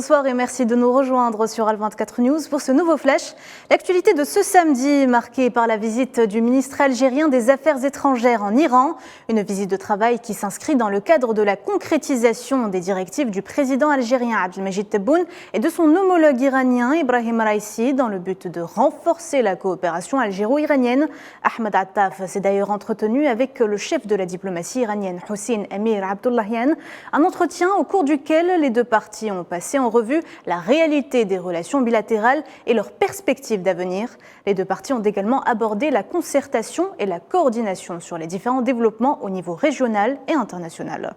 Bonsoir et merci de nous rejoindre sur Al24 News pour ce nouveau flash. L'actualité de ce samedi marquée par la visite du ministre algérien des Affaires étrangères en Iran. Une visite de travail qui s'inscrit dans le cadre de la concrétisation des directives du président algérien Abdelmajid Tebboune et de son homologue iranien Ibrahim Raisi dans le but de renforcer la coopération algéro-iranienne. Ahmed Attaf s'est d'ailleurs entretenu avec le chef de la diplomatie iranienne Hossein Amir Abdollahian. Un entretien au cours duquel les deux parties ont passé en revue la réalité des relations bilatérales et leurs perspectives d'avenir. Les deux parties ont également abordé la concertation et la coordination sur les différents développements au niveau régional et international.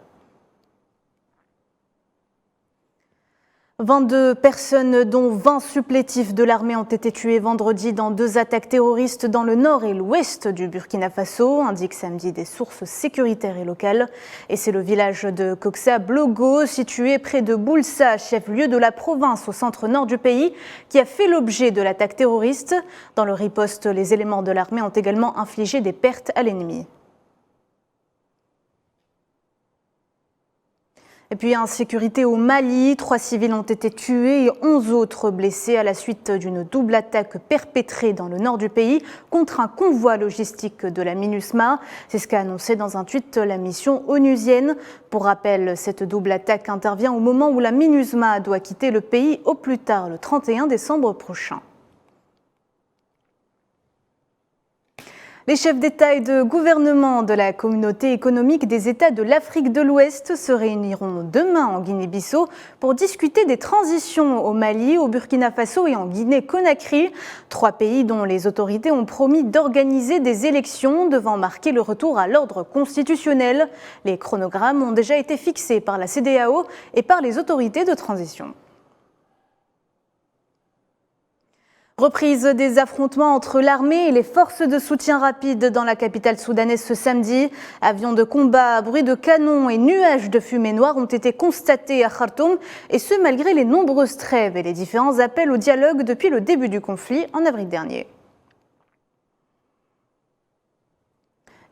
22 personnes, dont 20 supplétifs de l'armée, ont été tués vendredi dans 2 attaques terroristes dans le nord et l'ouest du Burkina Faso, indiquent samedi des sources sécuritaires et locales. Et c'est le village de Koksa Blogo, situé près de Boulsa, chef-lieu de la province au centre-nord du pays, qui a fait l'objet de l'attaque terroriste. Dans le riposte, les éléments de l'armée ont également infligé des pertes à l'ennemi. Et puis, insécurité au Mali, 3 civils ont été tués et 11 autres blessés à la suite d'une double attaque perpétrée dans le nord du pays contre un convoi logistique de la MINUSMA. C'est ce qu'a annoncé dans un tweet la mission onusienne. Pour rappel, cette double attaque intervient au moment où la MINUSMA doit quitter le pays au plus tard le 31 décembre prochain. Les chefs d'État et de gouvernement de la communauté économique des États de l'Afrique de l'Ouest se réuniront demain en Guinée-Bissau pour discuter des transitions au Mali, au Burkina Faso et en Guinée-Conakry. 3 pays dont les autorités ont promis d'organiser des élections devant marquer le retour à l'ordre constitutionnel. Les chronogrammes ont déjà été fixés par la CEDEAO et par les autorités de transition. Reprise des affrontements entre l'armée et les forces de soutien rapide dans la capitale soudanaise ce samedi. Avions de combat, bruit de canon et nuages de fumée noire ont été constatés à Khartoum, et ce malgré les nombreuses trêves et les différents appels au dialogue depuis le début du conflit en avril dernier.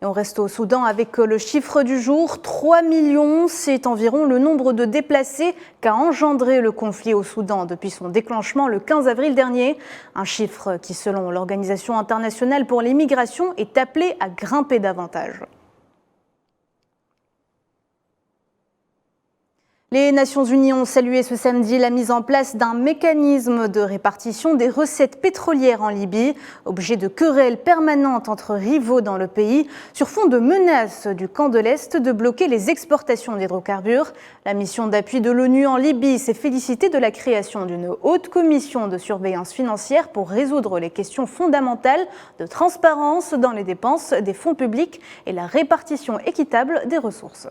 Et on reste au Soudan avec le chiffre du jour, 3 millions, c'est environ le nombre de déplacés qu'a engendré le conflit au Soudan depuis son déclenchement le 15 avril dernier. Un chiffre qui, selon l'Organisation internationale pour les migrations, est appelé à grimper davantage. Les Nations Unies ont salué ce samedi la mise en place d'un mécanisme de répartition des recettes pétrolières en Libye, objet de querelles permanentes entre rivaux dans le pays, sur fond de menaces du camp de l'Est de bloquer les exportations d'hydrocarbures. La mission d'appui de l'ONU en Libye s'est félicitée de la création d'une haute commission de surveillance financière pour résoudre les questions fondamentales de transparence dans les dépenses des fonds publics et la répartition équitable des ressources.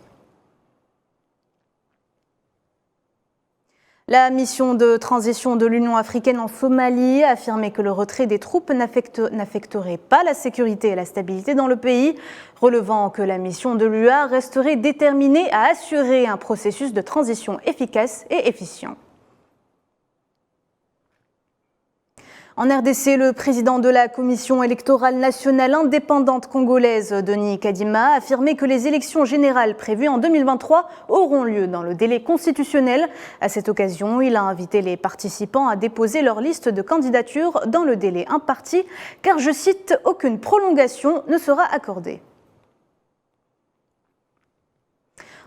La mission de transition de l'Union africaine en Somalie a affirmé que le retrait des troupes n'affecterait pas la sécurité et la stabilité dans le pays, relevant que la mission de l'UA resterait déterminée à assurer un processus de transition efficace et efficient. En RDC, le président de la Commission électorale nationale indépendante congolaise, Denis Kadima, a affirmé que les élections générales prévues en 2023 auront lieu dans le délai constitutionnel. À cette occasion, il a invité les participants à déposer leur liste de candidatures dans le délai imparti, car, je cite, « aucune prolongation ne sera accordée ».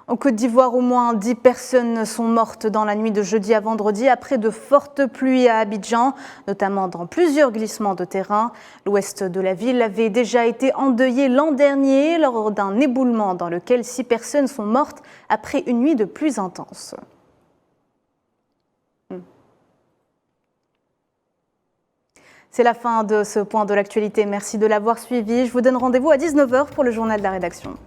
En Côte d'Ivoire, au moins 10 personnes sont mortes dans la nuit de jeudi à vendredi après de fortes pluies à Abidjan, notamment dans plusieurs glissements de terrain. L'ouest de la ville avait déjà été endeuillé l'an dernier lors d'un éboulement dans lequel 6 personnes sont mortes après une nuit de pluie intense. C'est la fin de ce point de l'actualité. Merci de l'avoir suivi. Je vous donne rendez-vous à 19h pour le journal de la rédaction.